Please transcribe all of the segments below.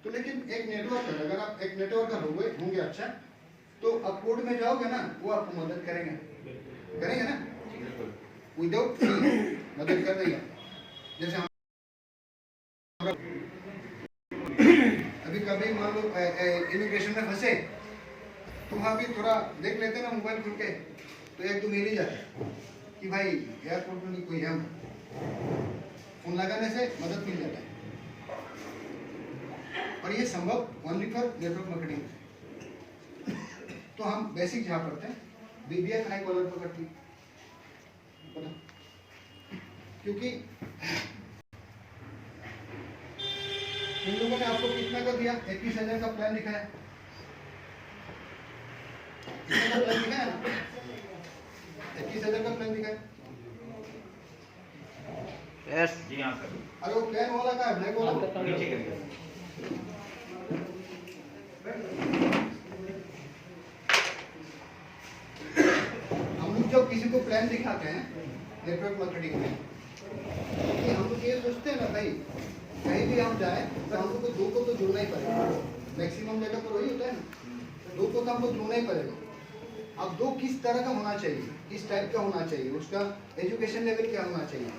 तो लेकिन एक नेटवर्क है, अगर आप एक नेटवर्क होंगे अच्छा, तो आप कोड में जाओगे ना, वो आपको मदद करेंगे ना, विदाउट फी मदद कर देंगे। जैसे हम अभी कभी मान लो इमिग्रेशन में फंसे, तो वहाँ भी थोड़ा देख लेते ना मोबाइल खुल के, तो एक दो मिल ही जाता है कि भाई एयरपोर्ट में कोई है, फोन लगाने से मदद मिल जाता है। और ये संभव ओनली फॉर नेटवर्क मार्केटिंग। तो हम बेसिक जहाँ पढ़ते हैं, बीबीए हाई कॉलर पर करती है, क्योंकि इन लोगों ने आपको कितना का दिया, 21,000 का प्लान दिखाया, कितना का प्लान दिखाया ना, 21,000 का प्लान दिखाया। यस जी हाँ सर। अरे वो प्लान वाला का है, ब्लैक वाला नीचे करिए। हम लोग जब किसी को प्लान दिखाते हैं नेटवर्क मार्केटिंग में, कि हम लोग ये सोचते हैं ना भाई, कहीं भी हम जाए तो हम लोग को दो को तो जुड़ना ही पड़ेगा, मैक्सिमम जगह पर वही होता है ना, दो को तो हमको जुड़ना ही पड़ेगा। अब दो किस तरह का होना चाहिए, किस टाइप का होना चाहिए, उसका एजुकेशन लेवल क्या होना चाहिए,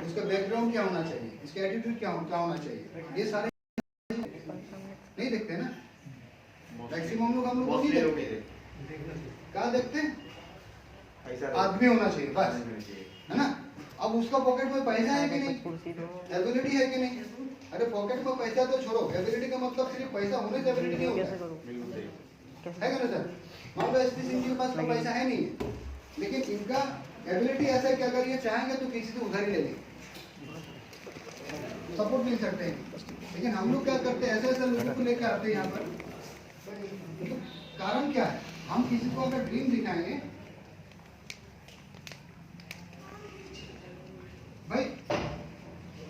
उसका बैकग्राउंड क्या होना चाहिए, इसका एटीट्यूड क्या होना चाहिए, ये सारे नहीं देखते ना मैक्सिमम लोग। हम लोग नहीं देखते, क्या देखते हैं, आदमी होना चाहिए बस, है ना। अब उसका पॉकेट में पैसा है कि नहीं, एबिलिटी है कि नहीं। अरे पॉकेट में पैसा तो छोड़ो, एबिलिटी का मतलब सिर्फ पैसा होने से एबिलिटी नहीं होता है ना सर। मान लो एसपी सिंह जी के पास तो पैसा है नहीं, लेकिन इनका एबिलिटी ऐसा है कि अगर ये चाहेंगे तो किसी से उधार ही ले लेंगे, सपोर्ट मिल सकते हैं। लेकिन हम लोग क्या करते हैं, ऐसे ऐसे लोगों को लेकर आते हैं यहाँ पर। कारण क्या है, हम किसी को अगर ड्रीम दिखाएंगे, भाई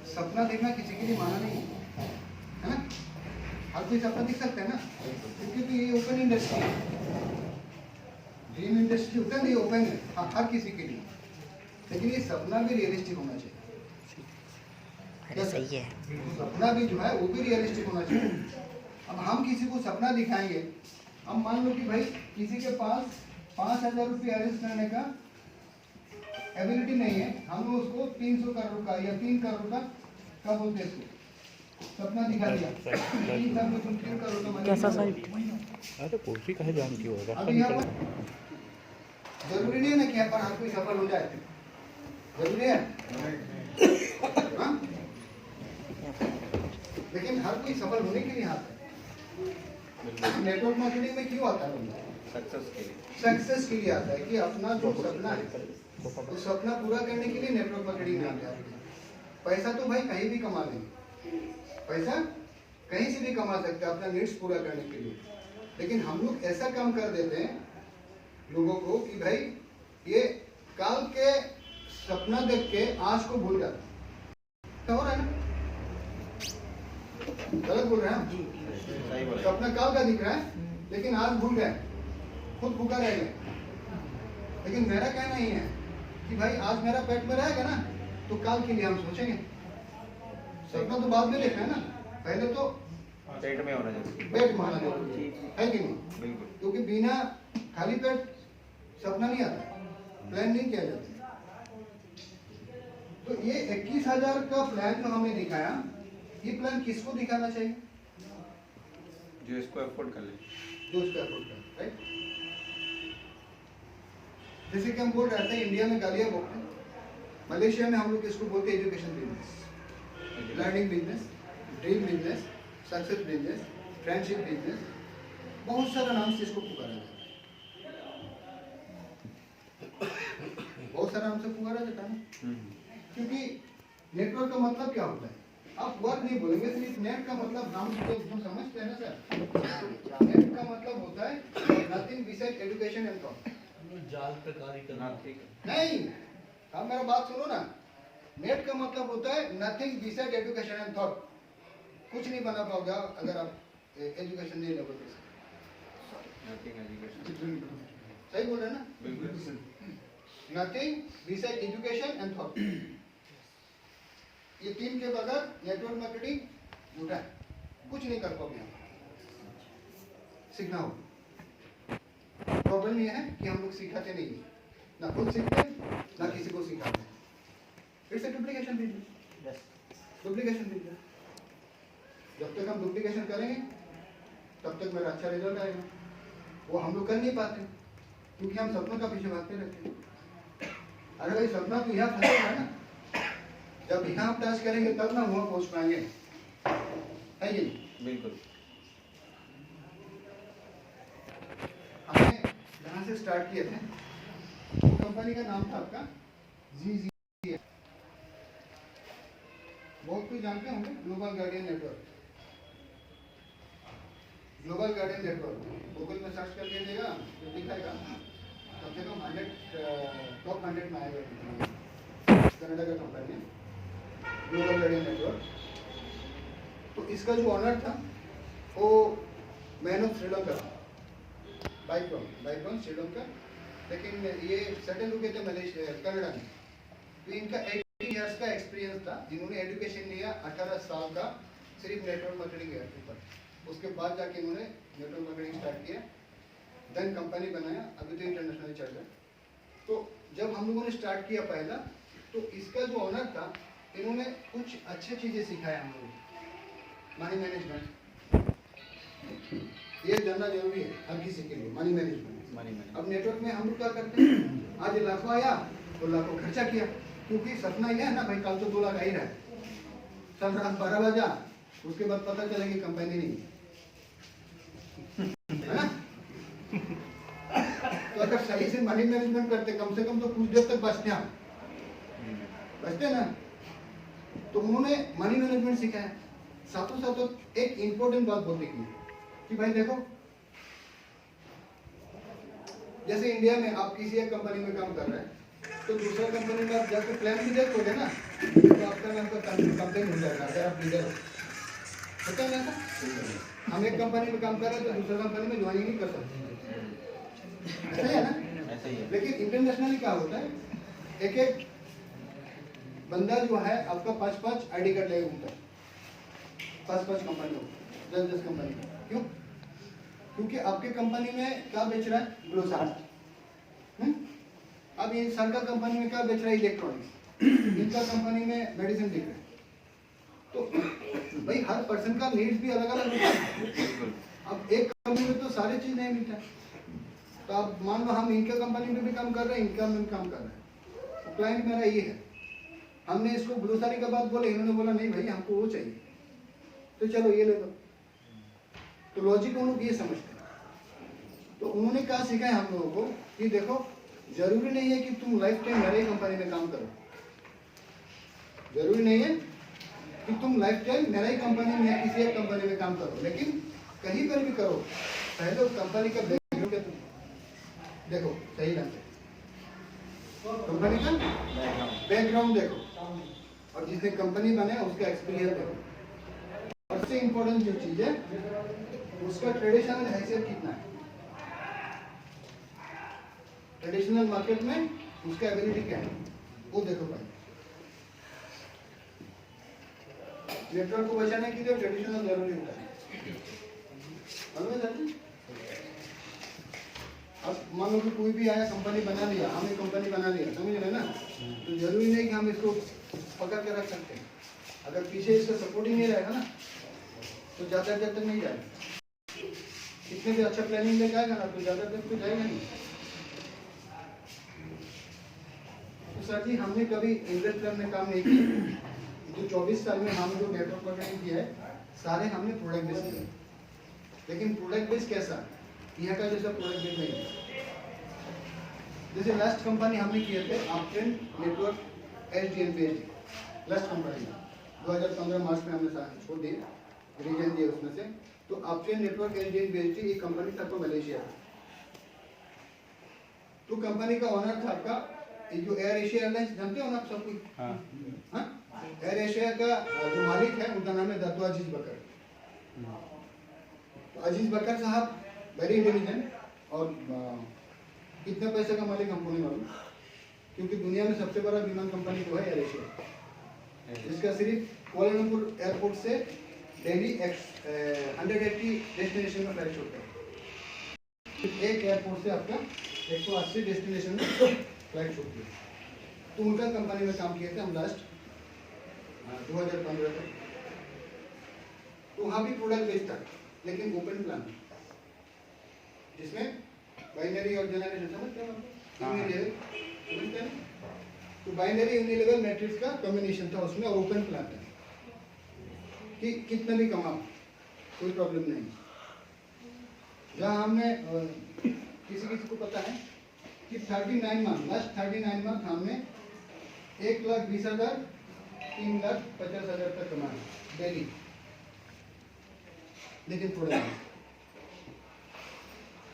सपना देखना किसी के लिए माना नहीं है ना, हर कोई सपना दिख सकता है ना, क्योंकि ये ओपन इंडस्ट्री है, ड्रीम इंडस्ट्री होता है ना, ये ओपन है हर किसी के लिए। लेकिन ये सपना भी रियलिस्टिक होना चाहिए, सही है, सपना भी जो है वो भी रियलिस्टिक होना चाहिए। अब हम किसी को सपना दिखाएंगे, अब मान लो कि भाई किसी के पास 5,000 रुपये अरेंज करने का एबिलिटी नहीं है, हम उसको 300 करोड़ का या 3 करोड़ का क्या बोलते हैं इसको, सपना दिखा दिया, 3 करोड़ का कैसा साइट। अरे कुर्सी कहे जान की होगा। अब यहाँ पर जरूरी नहीं है ना कि यहाँ पर हर कोई सफल हो जाए, जरूरी है हाँ? लेकिन हर कोई सफल होने के लिए आता है। नेटवर्क मार्केटिंग में क्यों आता है, सक्सेस के लिए आता है, कि अपना जो सपना है तो सपना पूरा करने के लिए नेटवर्क मार्केटिंग में आता है। पैसा तो भाई कहीं भी कमा लेंगे, पैसा कहीं से भी कमा सकते हैं अपना नीड्स पूरा करने के लिए। लेकिन हम लोग ऐसा काम कर देते हैं लोगों को कि भाई ये काल के सपना देख के आज को भूल जाता हो रहा है ना, गलत बोल रहे हैं हम, सपना काल का दिख रहा है लेकिन आज भूल गए, खुद भूखा रह गए। लेकिन मेरा कहना ही है कि भाई आज मेरा पेट में रहेगा ना, तो काल के लिए हम सोचेंगे। सपना तो बाद में देखना है ना, पहले तो पेट में होना चाहिए, पेट में होना जरूरी है कि नहीं, बिल्कुल। क्योंकि बिना खाली पेट सपना नहीं आता, प्लान नहीं किया जाता। तो ये 21,000 का प्लान जो हमने दिखाया, ये प्लान किसको दिखाना चाहिए, जो इसको अफोर्ड कर ले, जो इसको अफोर्ड कर, राइट। जैसे कि हम बोल रहे थे इंडिया में गालियां बोलते हैं, मलेशिया में हम लोग इसको बोलते हैं education business, learning business, dream business, success business, friendship business, बहुत सारा नाम से इसको पुकारा जाता है, बहुत सारा नाम से पुकारा जाता है। क्योंकि नेटवर्क का मतलब क्या होता है, आप वर्ड नहीं बोलेंगे, सिर्फ नेट का मतलब नाम से तो समझते हैं ना सर। नेट का मतलब होता है nothing beside education and thought, जाल पे कार्य करना नहीं, आप मेरा बात सुनो ना। नेट का मतलब होता है nothing beside education and thought, कुछ नहीं बना पाओगे अगर आप एजुकेशन नहीं लोगे। सही बोल रहे हैं ना, बिल्कुल। Nothing beside education and thought, ये तीन के बगैर नेटवर्क मार्केटिंग झूठा है। कुछ नहीं कर पाओगे आप, सीखना हो। प्रॉब्लम ये है कि हम लोग सिखाते नहीं, ना खुद सीखते ना किसी को सिखाते। It's a duplication business, duplication business. जब तक हम डुप्लीकेशन करेंगे तब तक मेरा अच्छा रिजल्ट आएगा। वो हम लोग कर नहीं पाते क्योंकि हम सपनों का पीछे भागते रहते हैं। अगर ये सपना तो यहाँ फंसेगा ना, जब यहाँ आप टच करेंगे तब ना वहाँ पहुँच पाएंगे, है ये बिल्कुल। हमने जहाँ से स्टार्ट किए थे वो कंपनी का नाम था आपका जी। बहुत कुछ जानते होंगे, global guardian network. Global guardian network Google में सर्च कर लीजिएगा तो दिखाएगा, कम से कम 100 टॉप 100 में आएगा। कनाडा का कंपनी है ग्लोबल गार्डियन नेटवर्क। तो इसका जो ऑनर था वो मैन ऑफ श्रीलंका, बाइकॉन श्रीलंका, लेकिन ये सेटल हो गए थे मलेशिया कनाडा में। तो इनका 80 इयर्स का एक्सपीरियंस था, जिन्होंने एजुकेशन लिया 18 साल का सिर्फ नेटवर्क मार्केटिंग के ऊपर। उसके बाद जाके इन्होंने नेटवर्क मार्केटिंग स्टार्ट किया, देन कंपनी बनाया, अभी तो इंटरनेशनल चल रहा है। तो जब हम लोगों ने स्टार्ट किया पहला, तो इसका जो ऑनर था इन्होंने कुछ अच्छी चीज़ें सिखाया हम लोगों को। मनी मैनेजमेंट ये जानना जरूरी है हर किसी के लिए, मनी मैनेजमेंट। अब नेटवर्क में हम लोग क्या करते हैं, आज लाखों आया तो लाखों खर्चा किया, क्योंकि सपना ये है ना भाई कल तो 2 लाख आ ही रहा है। कल रात 12 बजा, उसके बाद पता चलेगी कंपनी नहीं है ना। तो अगर सही से मनी मैनेजमेंट करते कम से कम तो कुछ देर तक बचते ना। तो उन्होंने मनी मैनेजमेंट सिखाया, साथों साथ एक इम्पोर्टेंट बात बोलते कि भाई देखो, जैसे इंडिया में आप किसी एक कंपनी में काम कर रहे हैं तो दूसरा कंपनी में आप जाकर प्लान भी देखोगे ना तो आपका नाम का कंपनी हो जाएगा अगर आप लीडर हो। पता है ना ऐसा, हम एक कंपनी में काम कर रहे हैं तो दूसरा कंपनी में ज्वाइन नहीं कर सकते, ऐसा है ना। ऐसा ही है। लेकिन इंटरनेशनली क्या होता है, एक बंदा जो है आपका 5-5 आईडी कार्ड लेके घूमता है, 5-5 कंपनी हो, 10-10 कंपनी। क्यों? क्योंकि आपके कंपनी में क्या बेच रहा है, ग्रोसरी। अब ये सर का कंपनी में क्या बेच रहा है, इलेक्ट्रॉनिक्स। इनका कंपनी में मेडिसिन बिक रहा है। तो भाई हर पर्सन का नीड्स भी अलग अलग होता है। अब एक कंपनी में तो सारी चीज नहीं मिलता है। तो आप मान लो हम इनके कंपनी में भी काम कर रहे हैं, इनका में काम कर रहे हैं, तो क्लाइंट मेरा ये है, हमने इसको ग्रोसरी का बात बोले, इन्होंने बोला नहीं भाई हमको वो चाहिए, तो चलो ये ले लो। तो लॉजिक हम लोग ये समझते हैं। तो उन्होंने क्या सिखाया हम लोगों को कि देखो जरूरी नहीं है कि तुम लाइफ टाइम मेरे ही कंपनी में काम करो, जरूरी नहीं है कि तुम लाइफ टाइम मेरा ही कंपनी में या किसी एक कंपनी में काम करो, लेकिन कहीं पर भी करो पहले उस कंपनी का बैकग्राउंड देखो, सही ढंग से कंपनी का बैकग्राउंड देखो, और जिसने कंपनी बनाया उसका एक्सपीरियंस देखो। सबसे इंपॉर्टेंट जो चीज है उसका ट्रेडिशनल हैसियत कितना है, ट्रेडिशनल मार्केट में उसका एबिलिटी क्या है वो देखो भाई। नेटवर्क को बचाने के लिए ट्रेडिशनल जरूरी होता है। अब मान लो कि कोई भी आया कंपनी बना लिया, हमने कंपनी बना लिया, समझ रहे ना, तो जरूरी नहीं कि हम इसको पकड़ के रख सकते हैं। अगर पीछे इसका सपोर्ट ही नहीं रहेगा ना तो ज्यादा देर तक नहीं जाएगा। कितने भी अच्छा प्लानिंग लेके आएगा ना तो ज्यादा देर तक जाएगा नहीं। तो सर जी हमने कभी इन्वेस्टमेंट में काम नहीं किया। जो 24 साल में हमने जो नेटवर्क मार्केटिंग किया है सारे हमने प्रोडक्ट बेस किया, लेकिन प्रोडक्ट बेस कैसा, यहाँ का जैसा प्रोडक्ट बेस नहीं है। जैसे लास्ट कंपनी हमने किए थे uptrend network SDN last company 2015 मार्च में हमने छोड़ दिए, रीजन दिए उसमें से। तो अपट्रेंड नेटवर्क SDN ये कंपनी था, तो मलेशिया था। तो कंपनी का ओनर था आपका जो एयर एशिया एयरलाइंस, जानते हो ना आप सब कुछ, हाँ? एयर एशिया का जो मालिक है उनका नाम है दातो अजीज बकर। तो अजीज बकर साहब वेरी इंटेलिजेंट, और कितने पैसे का मालिक हमको नहीं मालूम, क्योंकि दुनिया में सबसे बड़ा विमान कंपनी तो है एयर एशिया। इसका सिर्फ कुआलालंपुर एयरपोर्ट से डेली 180 डेस्टिनेशन में फ्लाइट होता है। एक एयरपोर्ट से आपका 180 डेस्टिनेशन में फ्लाइट होती है। तो उनका कंपनी में काम किए थे हम लास्ट 2015 तक। तो वहाँ भी प्रोडक्ट बेचता, लेकिन ओपन प्लान, जिसमें बाइनरी और जनरेशन समझते हैं, तो बाइनरी यूनिलेवल मैट्रिक्स का कॉम्बिनेशन था उसमें, और ओपन प्लान था कि कितना भी कमाओ कोई प्रॉब्लम नहीं। जहाँ हमने किसी को पता है कि 39 मंथ, लास्ट 39 मंथ हमने 1,20,000 3,50,000 तक कमाया डेली, लेकिन थोड़ा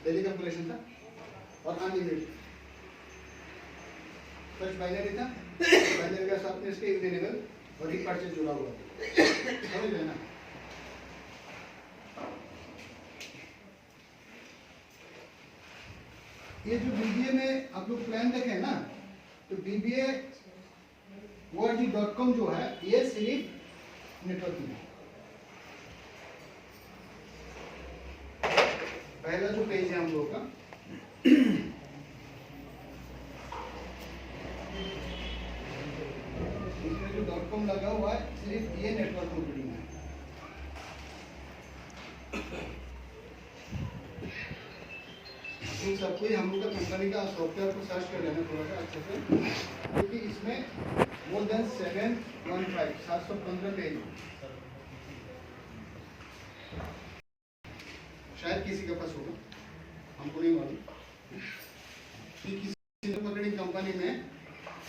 डेली कैलकुलेशन था और अनलिमिटेड सच बाइनरी था। बाइनरी का साथ में इसके यूनिलेवल और रीपर्चेज जुड़ा हुआ समझ रहे ना। ये जो बीबीए में आप लोग प्लान देखें ना, तो BBA ORG.com जो है ये सिर्फ नेटवर्किंग है। पहला जो पेज है हम लोग का, इसमें जो .com लगा हुआ है सिर्फ ये नेटवर्क मार्केटिंग है। इन सबको हम लोग का कंपनी का सॉफ्टवेयर को सर्च कर लेना थोड़ा सा अच्छे से, क्योंकि इसमें मोर देन 715 पेज, शायद किसी के पास होगा, हमको नहीं मालूम कि किसी मार्केटिंग कंपनी में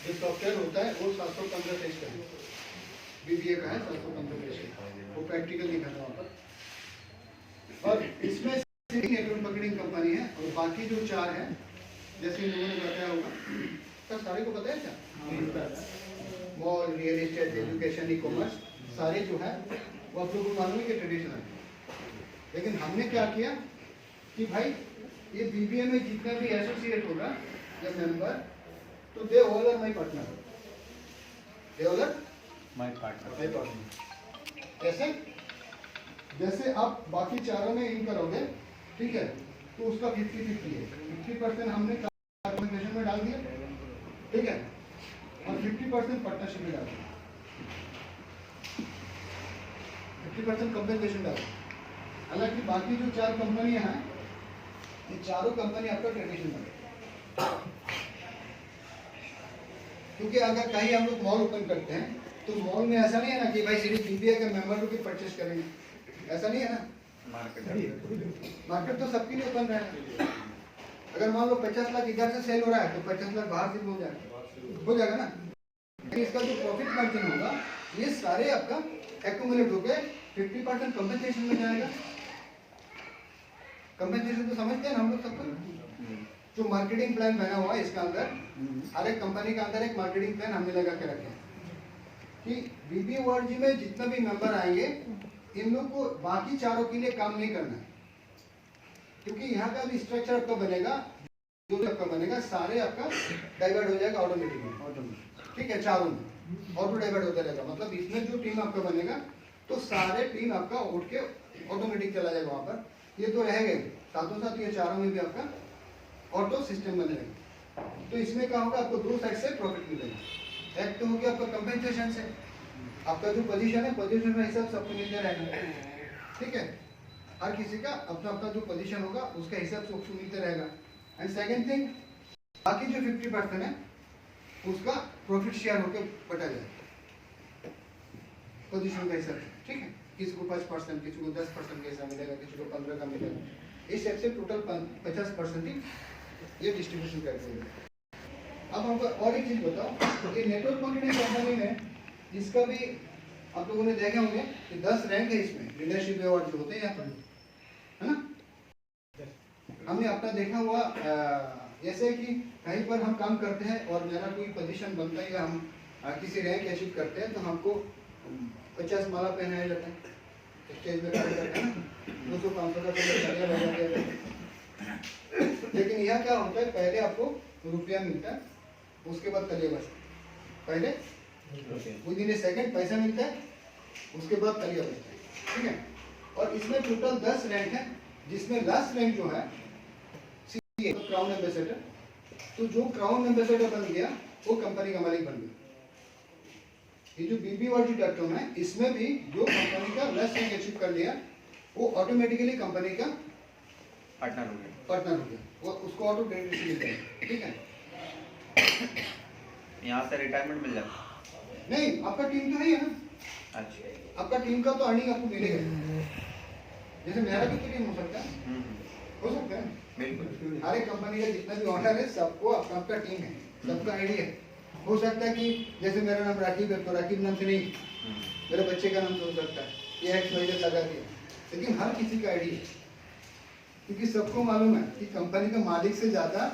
जो सॉफ्टवेयर होता है वो 715 पेज का है। BBA का है 715 पेज का, वो प्रैक्टिकल दिखाता वहाँ पर। और इसमें नेटवर्क मार्केटिंग कंपनी है, और बाकी जो 4 है जैसे इन लोगों ने बताया होगा, सब सारे को पता है क्या? Mall, real estate, education, e commerce, सारे जो है वो आप लोगों को मालूम है कि ट्रेडिशनल है। लेकिन हमने क्या किया कि भाई ये BBA में जितना भी एसोसिएट होगा या मेंबर, तो they all are my partner, they all are my partner. कैसे? जैसे आप बाकी चारों में इन करोगे, ठीक है, तो उसका 50-50 है। 50% हमने कॉर्पोरेशन में डाल दिया, ठीक है, और 50% पार्टनरशिप में डाल दिया, 50% कंपनसेशन डाल दिया। हालांकि बाकी जो 4 कंपनियां हैं, ये चारों कंपनी आपका ट्रेडिशनल है। क्योंकि अगर कहीं हम लोग मॉल ओपन करते हैं, तो मॉल में ऐसा नहीं है ना कि भाई सिर्फ BBA के मेंबर लोग परचेस करेंगे, ऐसा नहीं है ना। मार्केट तो सबके लिए ओपन रहेगा। अगर मान लो 50 लाख इधर से सेल हो रहा है, तो 50 लाख बाहर से हो जाएगा ना। इसका जो प्रॉफिट मार्जिन होगा, ये सारे आपका एक्यूमुलेट होकर 50% कंपनसेशन में जाएगा। कंपनसेशन तो समझते हैं ना हम लोग सबको। जो मार्केटिंग प्लान बना हुआ है इसका अंदर, हर एक कंपनी का अंदर एक मार्केटिंग प्लान हमने लगा के रखे कि BBA ORG में जितना भी मेंबर आएंगे, इन लोग को बाकी चारों के लिए काम नहीं करना है। क्योंकि यहाँ का भी स्ट्रक्चर आपका बनेगा, जो आपका बनेगा सारे आपका डाइवर्ट हो जाएगा ऑटोमेटिकली, ठीक है, चारों में ऑटो डाइवर्ट होता रहेगा। मतलब इसमें जो टीम आपका बनेगा, तो सारे टीम आपका उठ के ऑटोमेटिक चला जाएगा वहाँ पर। ये तो रहेगा, साथों साथ ये चारों में भी आपका ऑटो सिस्टम बनेगा। तो इसमें क्या होगा, आपको 2 साइड से प्रॉफिट मिलेगा। एक तो हो गया आपका कंपेंसेशन से, आपका जो पोजीशन है, पोजीशन का हिसाब सबको मिलता रहेगा, ठीक है, हर किसी का अपना अपना जो पोजीशन होगा उसका हिसाब सबको मिलता रहेगा। एंड सेकंड थिंग, बाकी जो 50% है उसका प्रॉफिट शेयर होकर बटा जाएगा पोजीशन का हिसाब से, ठीक है। किसी को 5%, किसी को 10% का हिसाब मिलेगा, किसी को 15 का मिलेगा। इस हिसाब से टोटल 50% ही ये डिस्ट्रीब्यूशन करते हैं। अब हमको और एक चीज बताओ, ये नेटवर्क मार्केटिंग कंपनी में इसका भी आप लोगों ने देखे होंगे कि 10 रैंक है इसमें, लीडरशिप अवार्ड जो होते हैं यहाँ पर, है ना। हमने अपना देखा हुआ, जैसे कि कहीं पर हम काम करते हैं और मेरा कोई पोजीशन बनता है या हम किसी रैंक अचीव करते हैं, तो हमको 50 माला पहनाया जाता है, स्टेज पे खड़े करके ना, 200-500 का तालियां बजाते हैं। लेकिन यहाँ क्या होता है, पहले आपको रुपया मिलता है, उसके बाद तालियां बजती है। पहले विदिन ए सेकंड पैसा मिलता है, उसके बाद तालियां बजती है। ठीक है। और इसमें टोटल 10 रैंक है, जिसमें लास्ट रैंक जो है CA क्राउन एम्बेसडर। तो जो क्राउन एम्बेसडर बन गया वो कंपनी का मालिक बन गया। ये जो BBYT.com है, इसमें भी जो कंपनी का लास्ट रैंक अचीव कर लिया वो ऑटोमेटिकली कंपनी का पार्टनर हो गया। पार्टनर हो गया, वो उसको ऑटो क्रेडिट मिलता है। ठीक है, यहाँ से रिटायरमेंट मिल जाता है। नहीं आपका टीम तो है ही है ना, अच्छा। आपका टीम का तो अर्निंग आपको मिलेगा। जैसे मेरा भी तो टीम हो सकता है, हो सकता है बिल्कुल। हर एक कंपनी का जितना भी ऑनर है सबको अपना अपना टीम है, सबका आईडी है। हो सकता है कि जैसे मेरा नाम राकीब है तो राकीब नाम से नहीं, मेरे बच्चे का नाम से हो सकता है, ये एक्स वाई लगा दिया, लेकिन हर किसी का आईडी है। क्योंकि सबको मालूम है कि कंपनी का मालिक से ज्यादा